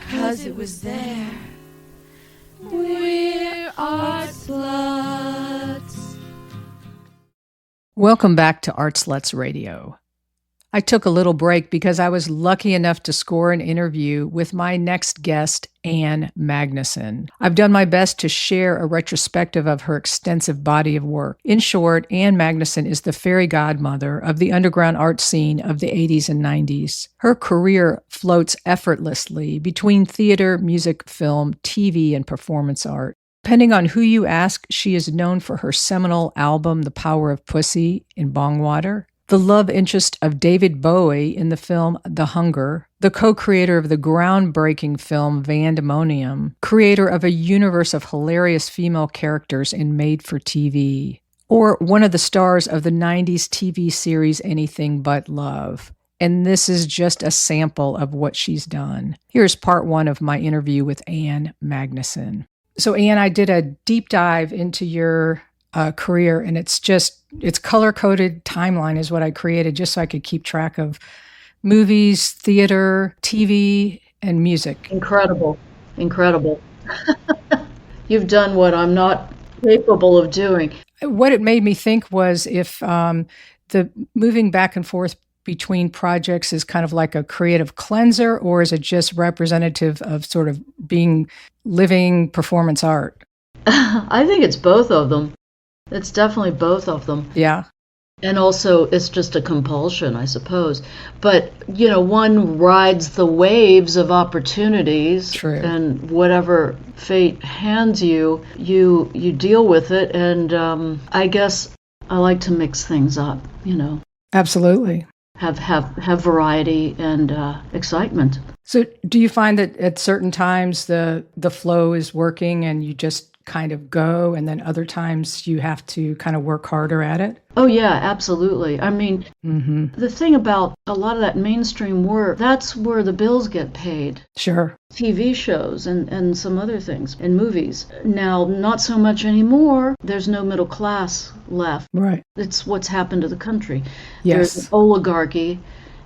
'Cause it was there. We're art sluts. Welcome back to Art Sluts Radio. I took a little break because I was lucky enough to score an interview with my next guest, Ann Magnuson. I've done my best to share a retrospective of her extensive body of work. In short, Ann Magnuson is the fairy godmother of the underground art scene of the 80s and 90s. Her career floats effortlessly between theater, music, film, TV, and performance art. Depending on who you ask, she is known for her seminal album, The Power of Pussy, in Bongwater, the love interest of David Bowie in the film The Hunger, the co-creator of the groundbreaking film Vandemonium, creator of a universe of hilarious female characters in made-for-TV, or one of the stars of the 90s TV series Anything But Love. And this is just a sample of what she's done. Here's part one of my interview with Ann Magnuson. So Ann, I did a deep dive into your career, and it's color-coded timeline is what I created just so I could keep track of movies, theater, TV, and music. Incredible. You've done what I'm not capable of doing. What it made me think was if the moving back and forth between projects is kind of like a creative cleanser, or is it just representative of sort of being living performance art? I think it's both of them. It's definitely both of them. Yeah. And also, it's just a compulsion, I suppose. But, one rides the waves of opportunities. True. And whatever fate hands you, you deal with it. And I guess I like to mix things up, Absolutely. Have variety and excitement. So do you find that at certain times the flow is working and you just kind of go, and then other times you have to kind of work harder at it? Oh, yeah, absolutely. I mean, The thing about a lot of that mainstream work, that's where the bills get paid. Sure. TV shows and some other things, and movies. Now, not so much anymore. There's no middle class left. Right. It's what's happened to the country. Yes. There's an oligarchy.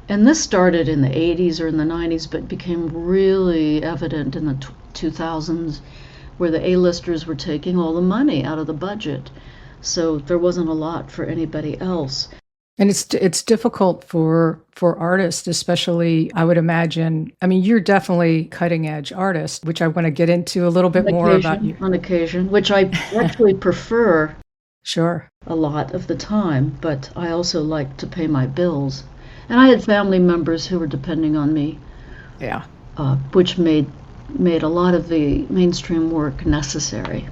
And this started in the 80s or in the 90s, but became really evident in the 2000s, where the A-listers were taking all the money out of the budget. So there wasn't a lot for anybody else. And it's difficult for artists, especially, I would imagine. I mean, you're definitely cutting edge artist, which I want to get into a little bit more about you. On occasion, which I actually prefer. Sure. A lot of the time, but I also like to pay my bills. And I had family members who were depending on me. Yeah. Which made a lot of the mainstream work necessary.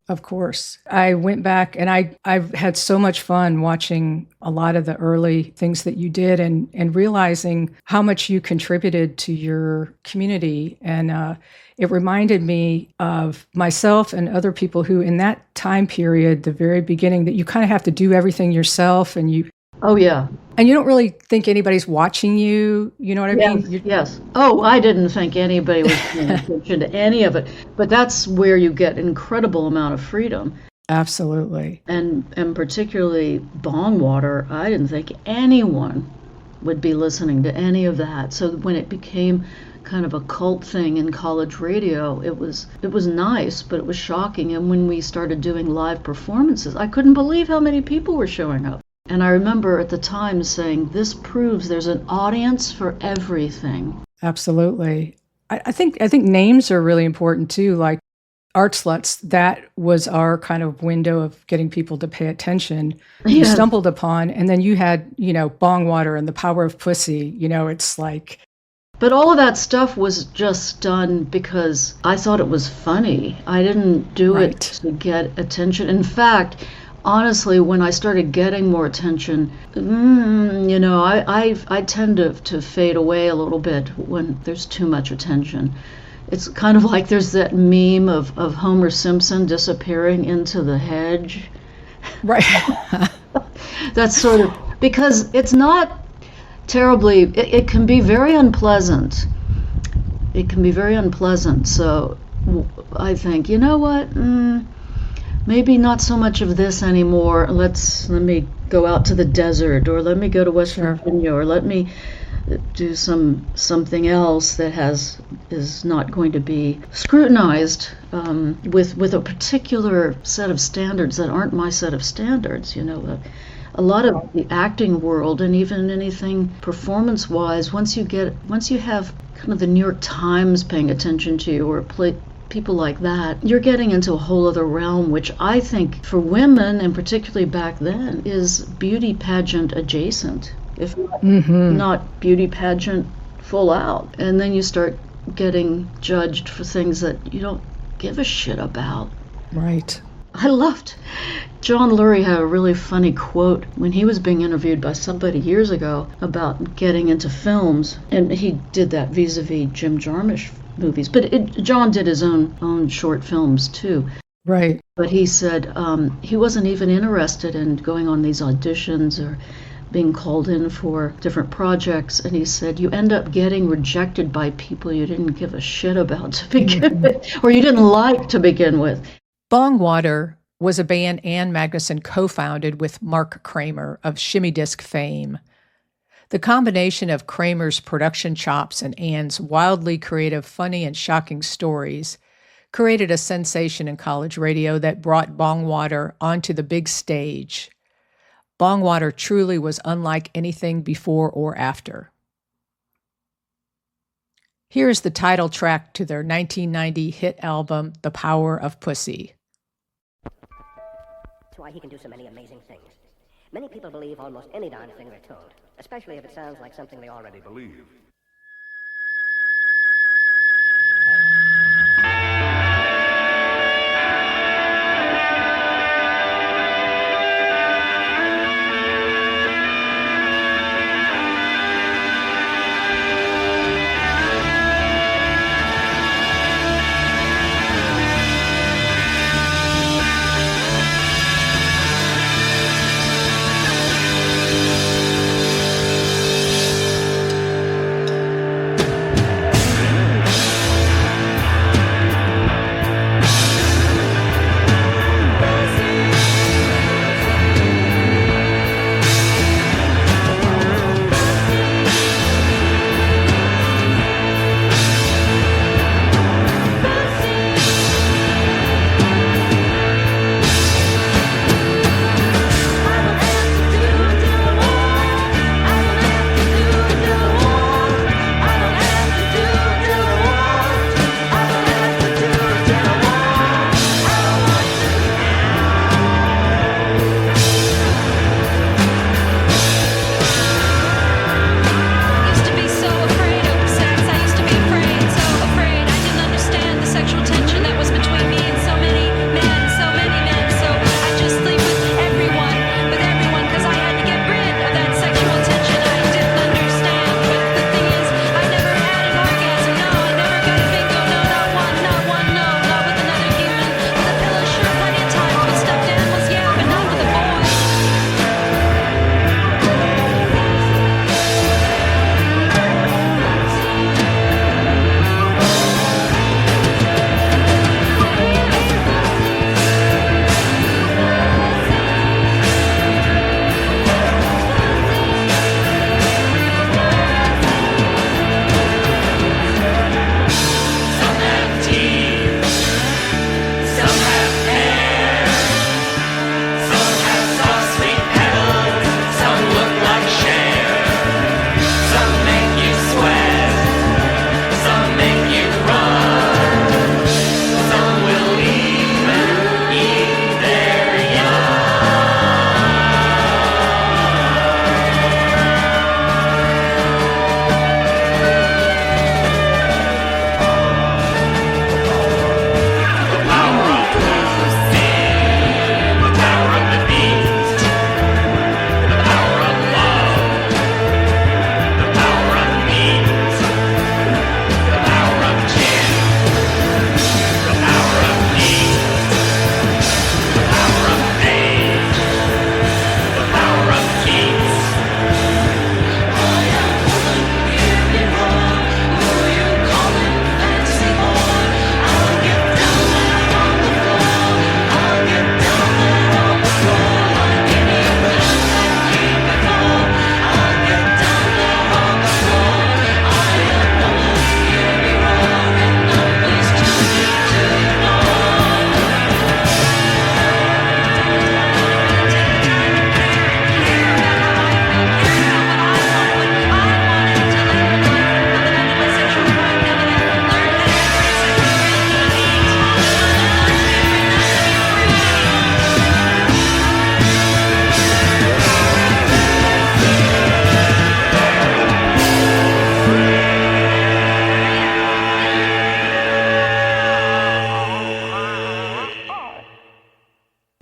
Of course. I went back and I've had so much fun watching a lot of the early things that you did and realizing how much you contributed to your community. And it reminded me of myself and other people who in that time period, the very beginning, that you kind of have to do everything yourself and you. Oh, yeah. And you don't really think anybody's watching you. You know what I mean? Yes. Oh, I didn't think anybody was paying attention to any of it. But that's where you get an incredible amount of freedom. Absolutely. And particularly Bongwater, I didn't think anyone would be listening to any of that. So when it became kind of a cult thing in college radio, it was nice, but it was shocking. And when we started doing live performances, I couldn't believe how many people were showing up. And I remember at the time saying, this proves there's an audience for everything. Absolutely. I think names are really important too. Like Art Sluts, that was our kind of window of getting people to pay attention. You stumbled upon, and then you had, Bongwater and The Power of Pussy. It's like. But all of that stuff was just done because I thought it was funny. I didn't do it to get attention. In fact, honestly, when I started getting more attention, I tend to fade away a little bit when there's too much attention. It's kind of like there's that meme of Homer Simpson disappearing into the hedge. Right. That's sort of, because it's not terribly, it can be very unpleasant. It can be very unpleasant. So I think, you know what? Maybe not so much of this anymore. Let me go out to the desert, or let me go to West Virginia, or let me do something else that is not going to be scrutinized with a particular set of standards that aren't my set of standards. A lot of the acting world, and even anything performance-wise, once you have kind of the New York Times paying attention to you, or people like that, you're getting into a whole other realm, which I think for women, and particularly back then, is beauty pageant adjacent, if not beauty pageant full out. And then you start getting judged for things that you don't give a shit about. Right. I loved John Lurie had a really funny quote when he was being interviewed by somebody years ago about getting into films, and he did that vis-a-vis Jim Jarmusch movies, but John did his own short films too. Right. But he said he wasn't even interested in going on these auditions or being called in for different projects, and he said you end up getting rejected by people you didn't give a shit about to begin with, or you didn't like to begin with. Bongwater was a band Ann Magnuson co-founded with Mark Kramer of Shimmy Disc fame. The combination of Kramer's production chops and Ann's wildly creative, funny, and shocking stories created a sensation in college radio that brought Bongwater onto the big stage. Bongwater truly was unlike anything before or after. Here is the title track to their 1990 hit album, The Power of Pussy. That's why he can do so many amazing things. Many people believe almost any darn thing they're told, especially if it sounds like something they already believe.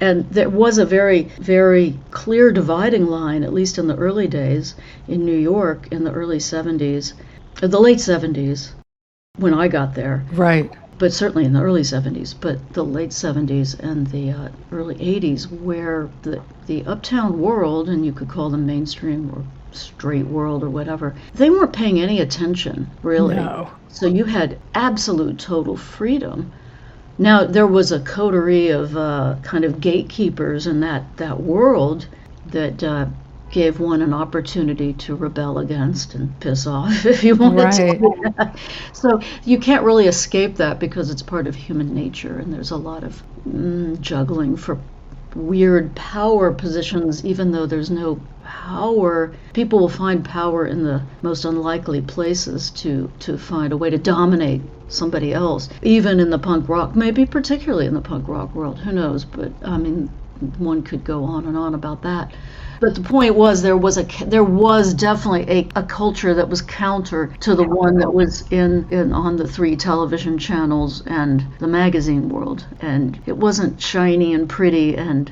And there was a very, very clear dividing line, at least in the early days in New York in the early 70s, the late 70s, when I got there. Right. But certainly in the early 70s, but the late 70s and the early 80s, where the uptown world, and you could call them mainstream or straight world or whatever, they weren't paying any attention, really. No. So you had absolute total freedom. Now, there was a coterie of kind of gatekeepers in that world that gave one an opportunity to rebel against and piss off if you wanted to. So you can't really escape that because it's part of human nature, and there's a lot of juggling for weird power positions, even though there's no power. People will find power in the most unlikely places to find a way to dominate somebody else, even in the punk rock, maybe particularly in the punk rock world, who knows, but I mean, one could go on and on about that. But the point was, there was definitely a culture that was counter to the one that was in on the 3 television channels and the magazine world, and it wasn't shiny and pretty, and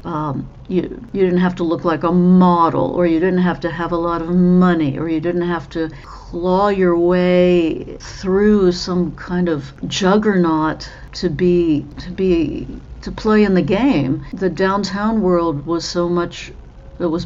you didn't have to look like a model, or you didn't have to have a lot of money, or you didn't have to claw your way through some kind of juggernaut to play in the game. The downtown world was so much. It was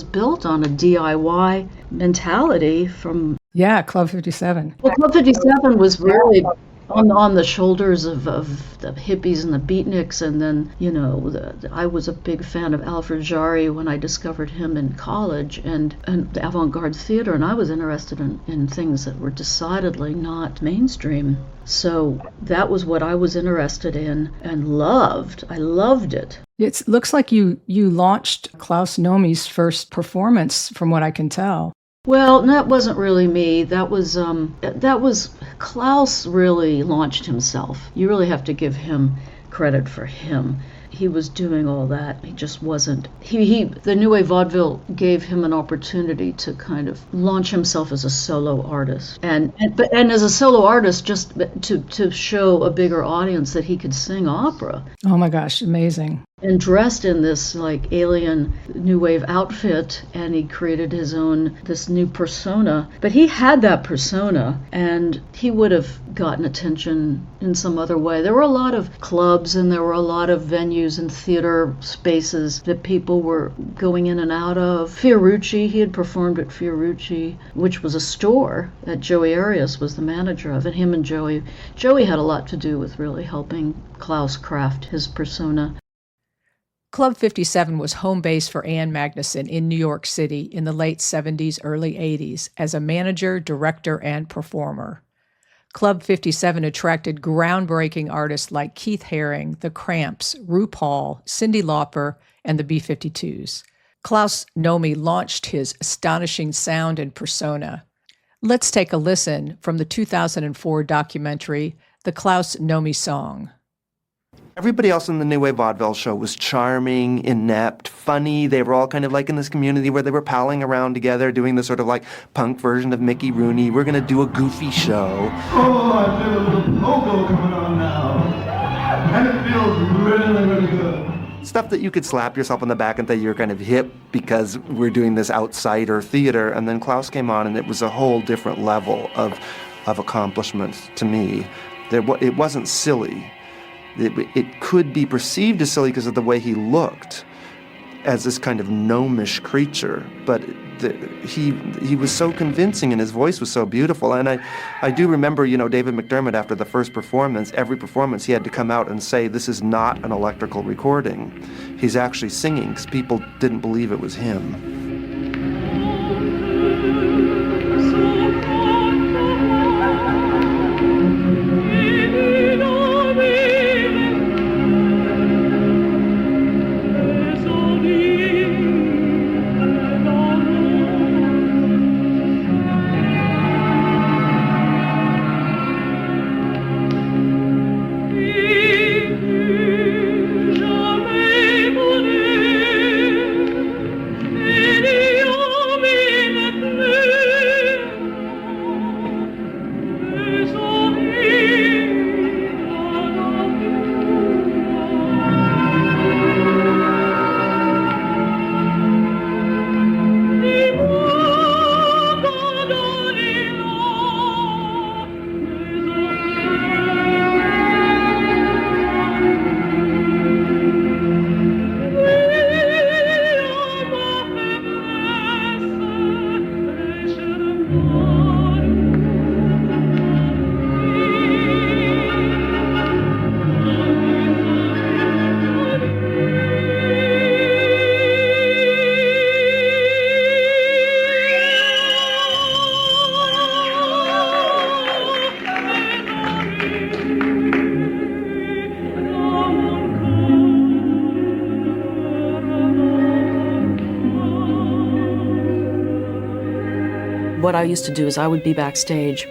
built on a DIY mentality from... Yeah, Club 57. Well, Club 57 was really on the shoulders of the hippies and the beatniks, and then, you know, I was a big fan of Alfred Jarry when I discovered him in college, and the avant-garde theater, and I was interested in things that were decidedly not mainstream. So that was what I was interested in and loved. I loved it. It looks like you launched Klaus Nomi's first performance, from what I can tell. Well, that wasn't really me. That was Klaus really launched himself. You really have to give him credit for him. He was doing all that. He just wasn't. The New Wave Vaudeville gave him an opportunity to kind of launch himself as a solo artist, and as a solo artist, just to show a bigger audience that he could sing opera. Oh my gosh, amazing. And dressed in this like alien new wave outfit, and he created this new persona. But he had that persona, and he would have gotten attention in some other way. There were a lot of clubs, and there were a lot of venues and theater spaces that people were going in and out of. Fiorucci, he had performed at Fiorucci, which was a store that Joey Arias was the manager of, and him and Joey had a lot to do with really helping Klaus craft his persona. Club 57 was home base for Ann Magnuson in New York City in the late 70s, early 80s as a manager, director, and performer. Club 57 attracted groundbreaking artists like Keith Haring, The Cramps, RuPaul, Cyndi Lauper, and the B-52s. Klaus Nomi launched his astonishing sound and persona. Let's take a listen from the 2004 documentary, The Klaus Nomi Song. Everybody else in the New Wave Vaudeville show was charming, inept, funny. They were all kind of like in this community where they were palling around together, doing this sort of like punk version of Mickey Rooney. We're going to do a goofy show. Oh, I feel a little pogo coming on now. And it feels really, really good. Stuff that you could slap yourself on the back and say you're kind of hip because we're doing this outsider theater. And then Klaus came on, and it was a whole different level of accomplishment to me. It wasn't silly. It could be perceived as silly because of the way he looked as this kind of gnomish creature, but he was so convincing and his voice was so beautiful. And I do remember, David McDermott, after the first performance, every performance he had to come out and say, this is not an electrical recording. He's actually singing, because people didn't believe it was him. Jamais voler what I used to do is I would be backstage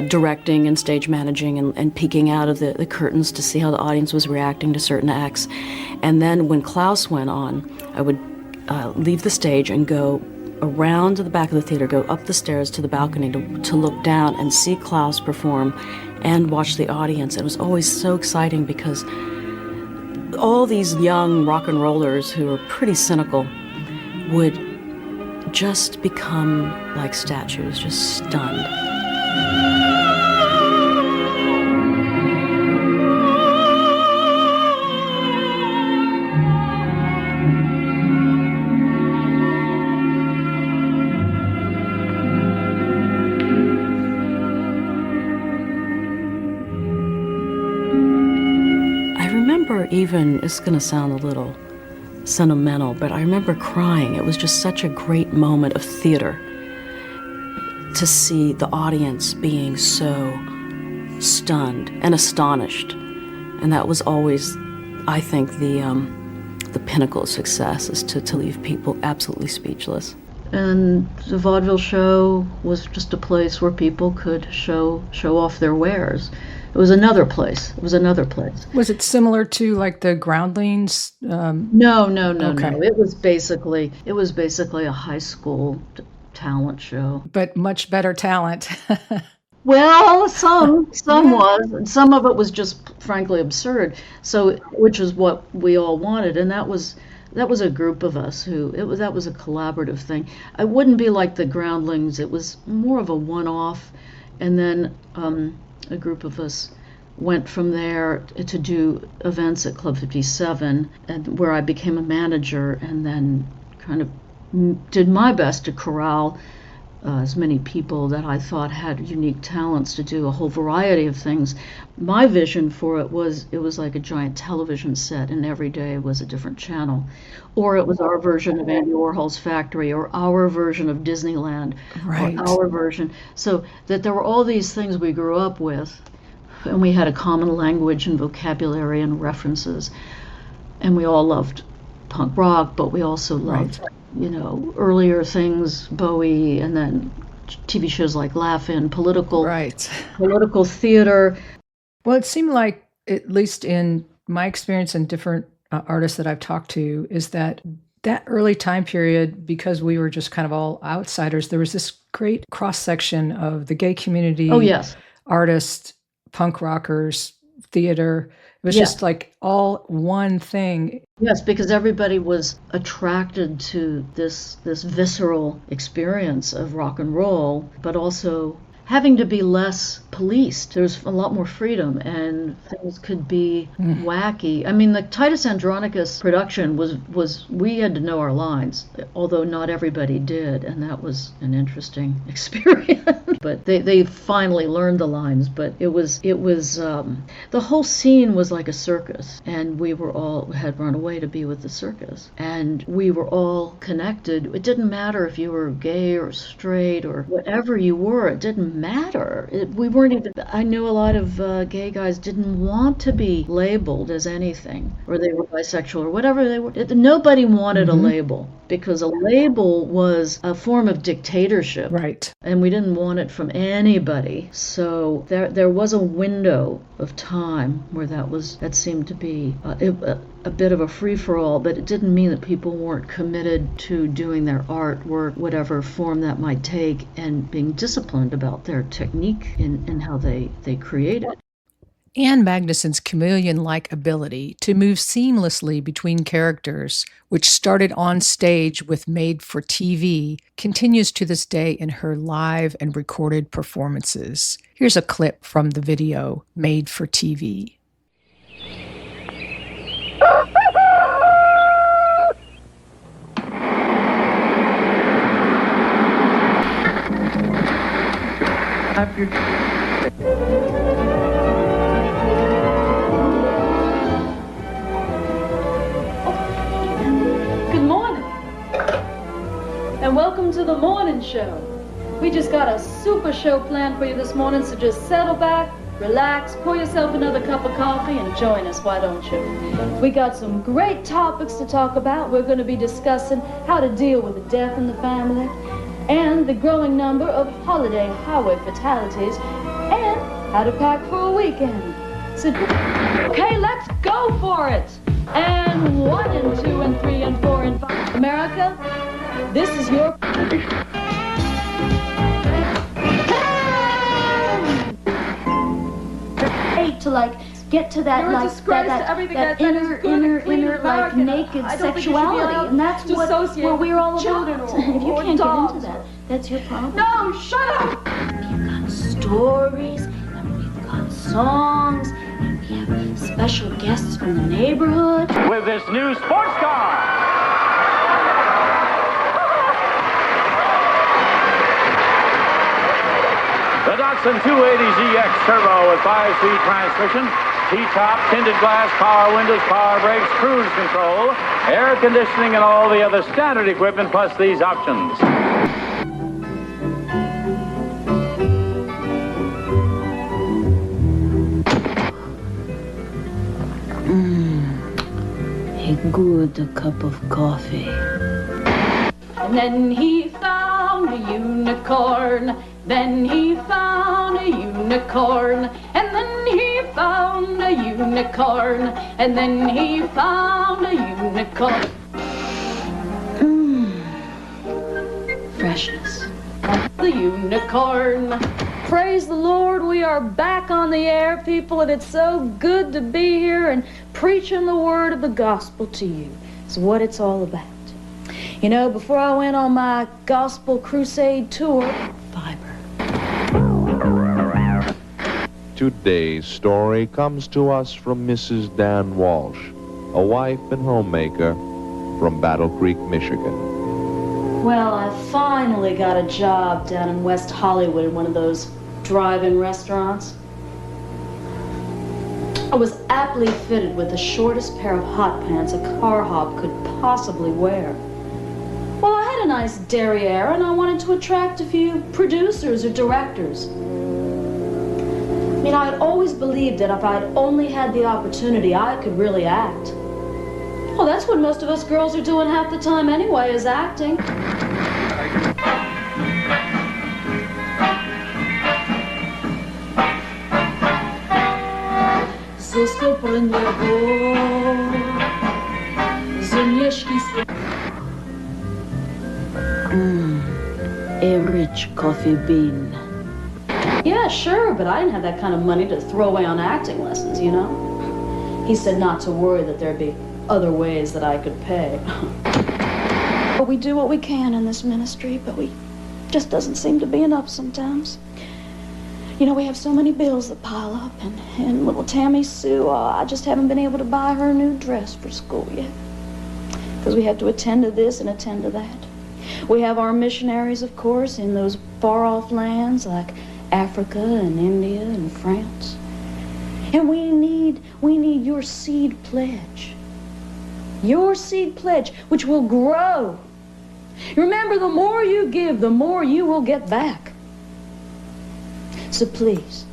directing and stage managing and peeking out of the curtains to see how the audience was reacting to certain acts. And then when Klaus went on, I would leave the stage and go around to the back of the theater, go up the stairs to the balcony to look down and see Klaus perform and watch the audience. It was always so exciting because all these young rock and rollers who were pretty cynical would just become like statues, just stunned. Even, it's going to sound a little sentimental, but I remember crying. It was just such a great moment of theater to see the audience being so stunned and astonished. And that was always, I think, the pinnacle of success, is to leave people absolutely speechless. And the vaudeville show was just a place where people could show off their wares. It was another place. Was it similar to like the Groundlings? No. Okay. It was basically a high school talent show. But much better talent. Well, some was, and some of it was just frankly absurd. So, which is what we all wanted, and that was a group of us that was a collaborative thing. It wouldn't be like the Groundlings. It was more of a one-off, and then a group of us went from there to do events at Club 57, and where I became a manager, and then kind of did my best to corral as many people that I thought had unique talents to do a whole variety of things. My vision for it was like a giant television set, and every day was a different channel. Or it was our version of Andy Warhol's Factory, or our version of Disneyland, right. Or our version. So that there were all these things we grew up with, and we had a common language and vocabulary and references. And we all loved punk rock, but we also loved, earlier things, Bowie, and then TV shows like Laugh-In, political theater. Well, it seemed like, at least in my experience and different artists that I've talked to, is that early time period, because we were just kind of all outsiders, there was this great cross-section of the gay community, artists, punk rockers, theater. It was just like all one thing. Yes, because everybody was attracted to this visceral experience of rock and roll, but also having to be less policed. There was a lot more freedom, and things could be wacky. I mean, the Titus Andronicus production was we had to know our lines, although not everybody did, and that was an interesting experience. But they finally learned the lines. But it was the whole scene was like a circus, and we had run away to be with the circus, and we were all connected. It didn't matter if you were gay or straight or whatever you were. It didn't matter. We weren't even. I knew a lot of gay guys didn't want to be labeled as anything, or they were bisexual or whatever they were. Nobody wanted a label, because a label was a form of dictatorship, right? And we didn't want it from anybody. So there was a window of time where that seemed to be a bit of a free-for-all, but it didn't mean that people weren't committed to doing their artwork, whatever form that might take, and being disciplined about their technique in how they create it. Ann Magnuson's chameleon-like ability to move seamlessly between characters, which started on stage with Made for TV, continues to this day in her live and recorded performances. Here's a clip from the video Made for TV. Good morning, and welcome to the morning show. We just got a super show planned for you this morning, so just settle back, relax, pour yourself another cup of coffee, and join us, why don't you? We got some great topics to talk about. We're going to be discussing how to deal with the death in the family, and the growing number of holiday highway fatalities, and how to pack for a weekend. So, okay, let's go for it. And 1 and 2 and 3 and 4 and 5. America, this is your... to like get to that like that inner like naked sexuality, and that's what we're all about. If you can't get into that, that's your problem. No, shut up! We've got stories, and we've got songs, and we have special guests from the neighborhood. With this new sports car. The Datsun 280ZX Turbo with 5-speed transmission, T-top, tinted glass, power windows, power brakes, cruise control, air conditioning, and all the other standard equipment, plus these options. A good cup of coffee. And then he found a unicorn. Then he found a unicorn, and then he found a unicorn, and then he found a unicorn. Freshness. The unicorn. Praise the Lord, we are back on the air, people, and it's so good to be here and preaching the word of the gospel to you. It's what it's all about. You know, before I went on my gospel crusade tour, fiber. Today's story comes to us from Mrs. Dan Walsh, a wife and homemaker from Battle Creek, Michigan. Well, I finally got a job down in West Hollywood in one of those drive-in restaurants. I was aptly fitted with the shortest pair of hot pants a car hop could possibly wear. Well, I had a nice derriere, and I wanted to attract a few producers or directors. I mean, I had always believed that if I'd only had the opportunity, I could really act. Well, that's what most of us girls are doing half the time anyway, is acting. A rich coffee bean. Yeah, sure, but I didn't have that kind of money to throw away on acting lessons, you know? He said not to worry, that there'd be other ways that I could pay. But we do what we can in this ministry, but we just doesn't seem to be enough sometimes. You know, we have so many bills that pile up, and little Tammy Sue, I just haven't been able to buy her a new dress for school yet. Because we have to attend to this and attend to that. We have our missionaries, of course, in those far-off lands like Africa and India and France. And we need your seed pledge. Your seed pledge, which will grow. Remember, the more you give, the more you will get back. So please,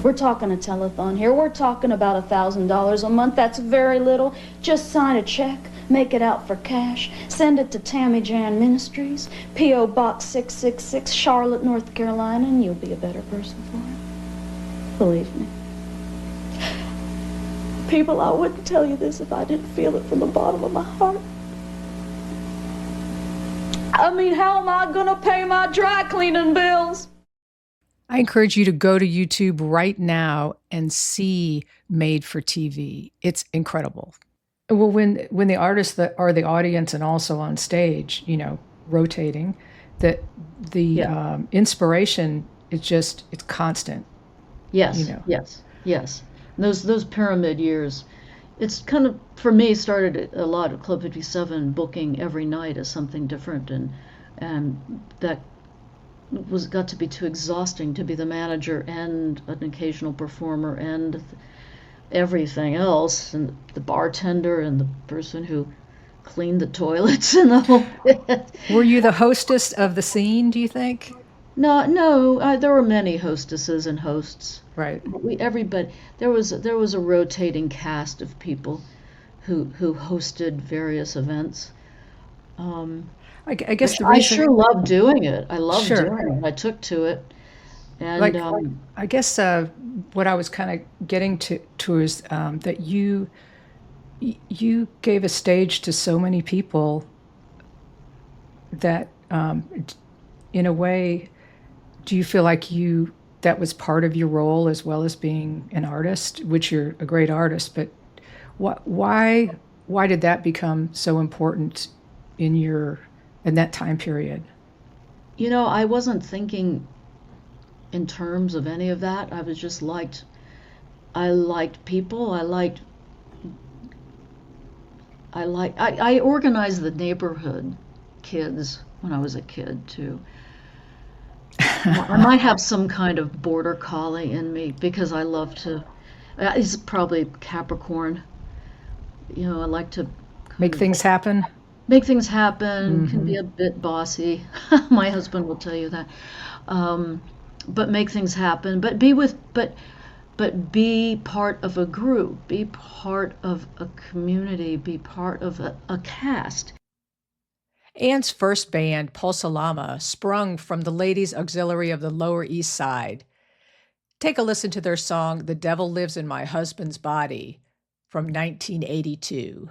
we're talking a telethon here. We're talking about $1,000 a month. That's very little. Just sign a check. Make it out for cash. Send it to Tammy Jan Ministries, P.O. Box 666, Charlotte, North Carolina, and you'll be a better person for it. Believe me. People, I wouldn't tell you this if I didn't feel it from the bottom of my heart. I mean, how am I gonna pay my dry cleaning bills? I encourage you to go to YouTube right now and see Made for TV. It's incredible. Well, when the artists that are the audience and also on stage, you know, rotating, the inspiration it's constant. Yes, you know. yes. And those pyramid years, it's kind of, for me, started a lot at Club 57, booking every night as something different, and that got to be too exhausting to be the manager and an occasional performer and everything else, and the bartender and the person who cleaned the toilets and the whole bit. Were you the hostess of the scene, do you think? No, there were many hostesses and hosts. Right. Everybody, there was a rotating cast of people who hosted various events. I guess the I reason... sure love doing it. I love Sure. doing it. I took to it. And Like, I guess what I was kind of getting to is that you gave a stage to so many people that, in a way, do you feel like that was part of your role as well as being an artist, which you're a great artist, but why did that become so important in that time period? I wasn't thinking in terms of any of that. I was just I liked people. I organized the neighborhood kids when I was a kid too. I might have some kind of border collie in me because I love to, it's probably Capricorn. I like to make things happen. Make things happen, can be a bit bossy. My husband will tell you that. But make things happen, but be part of a group, be part of a community, be part of a cast. Ann's first band, Pulsalama, sprung from the Ladies' Auxiliary of the Lower East Side. Take a listen to their song, The Devil Lives in My Husband's Body, from 1982.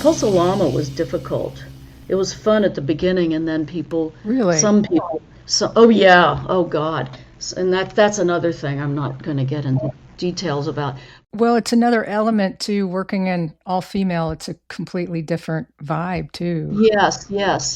Pulsalama was difficult. It was fun at the beginning, and then some people, oh yeah, oh God. And that's another thing I'm not going to get into details about. Well, it's another element to working in all female. It's a completely different vibe too. Yes.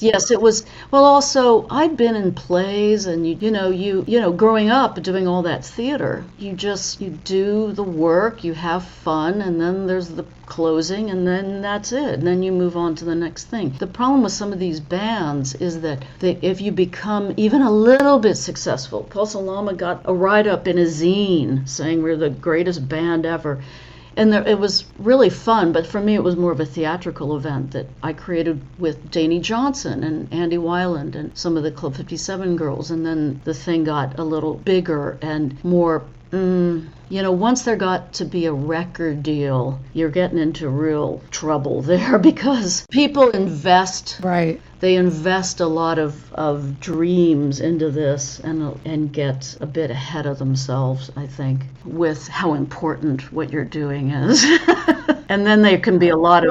It was, well, also I'd been in plays, and you know, growing up doing all that theater, you do the work, you have fun, and then there's the closing, and then that's it. And then you move on to the next thing. The problem with some of these bands is that if you become even a little bit successful, Pulsalama got a write-up in a zine saying we're the greatest band ever. And it was really fun, but for me it was more of a theatrical event that I created with Danny Johnson and Andy Weiland and some of the Club 57 girls. And then the thing got a little bigger and more, once there got to be a record deal, you're getting into real trouble there because people invest. Right. They invest a lot of dreams into this and get a bit ahead of themselves, I think, with how important what you're doing is. And then there can be a lot of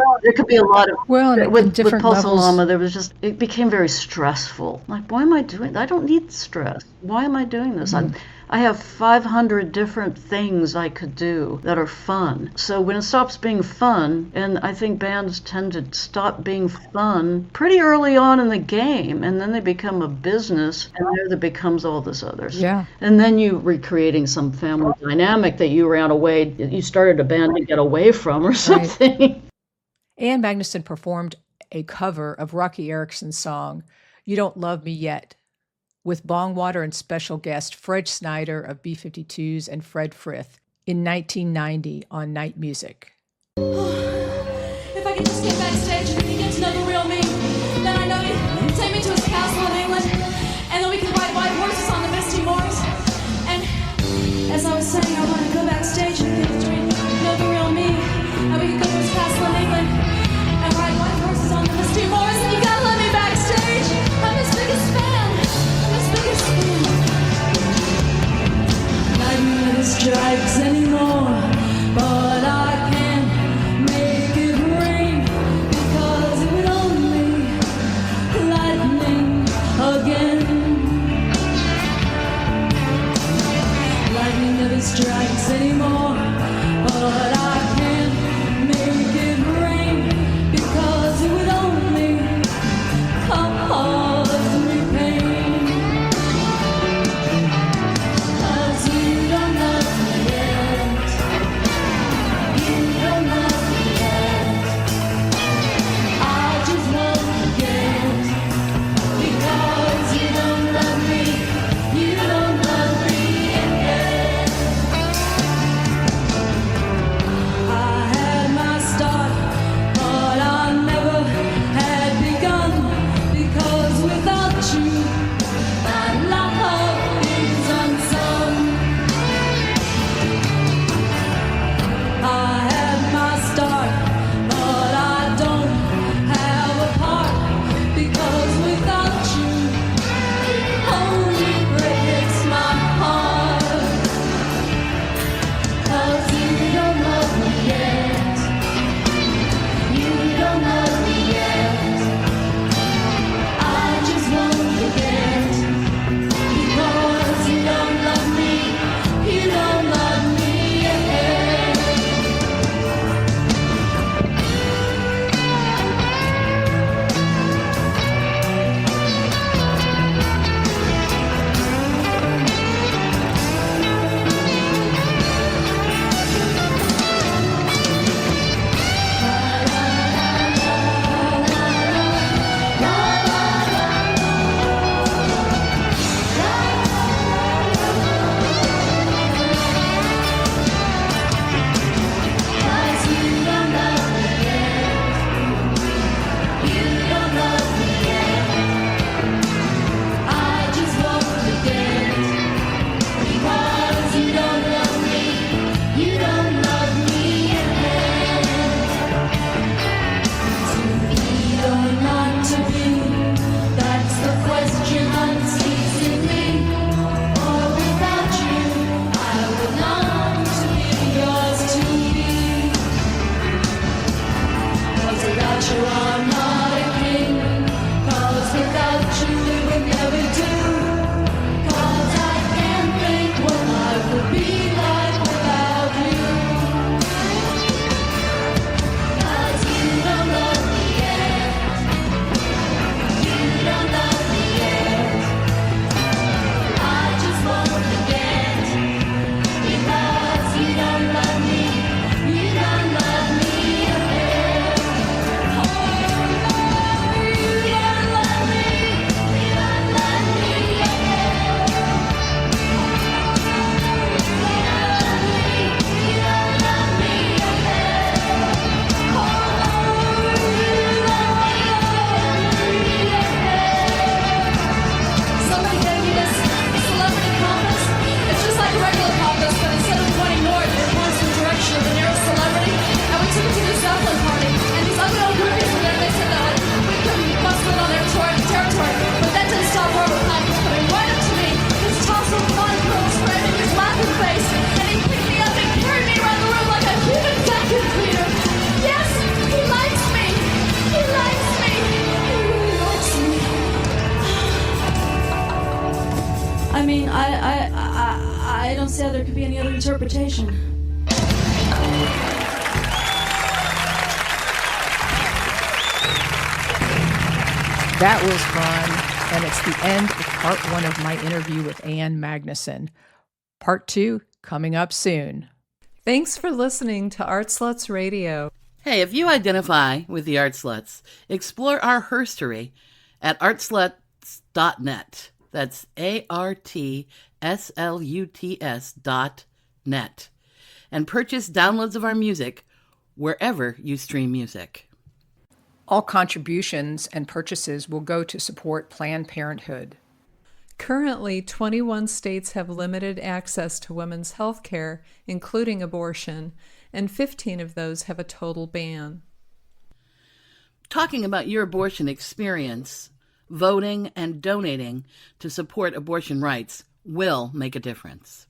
well, with levels. Pulse Llama, it became very stressful. Like, why am I doing that? I don't need stress. Why am I doing this? I have 500 different things I could do that are fun. So when it stops being fun, and I think bands tend to stop being fun pretty early on in the game, and then they become a business, and there becomes all this other stuff. Yeah. And then you recreating some family dynamic that you started a band to get away from or something. Right. Ann Magnuson performed a cover of Roky Erikson's song, You Don't Love Me Yet, with Bongwater and special guest Fred Snyder of B-52s and Fred Frith in 1990 on Night Music. If I could just get backstage and we can get to know the real me, then I know you'd take me to his castle in England, and then we could ride white horses on the misty moors. And as I was saying, I want to go backstage and get to know the real me, and we could go to his castle in England and ride white horses on the misty moors. And you gotta let me backstage. I'm his biggest fan. Lightning never strikes anymore, but I can't make it rain because it would only lightning again. Lightning never strikes anymore, mean, I don't see how there could be any other interpretation. That was fun, and it's the end of part 1 of my interview with Ann Magnuson. Part 2 coming up soon. Thanks for listening to Art Sluts Radio. Hey, if you identify with the Art Sluts, explore our herstory at artsluts.net. That's ARTSLUTS.net. And purchase downloads of our music wherever you stream music. All contributions and purchases will go to support Planned Parenthood. Currently, 21 states have limited access to women's health care, including abortion, and 15 of those have a total ban. Talking about your abortion experience, voting, and donating to support abortion rights will make a difference.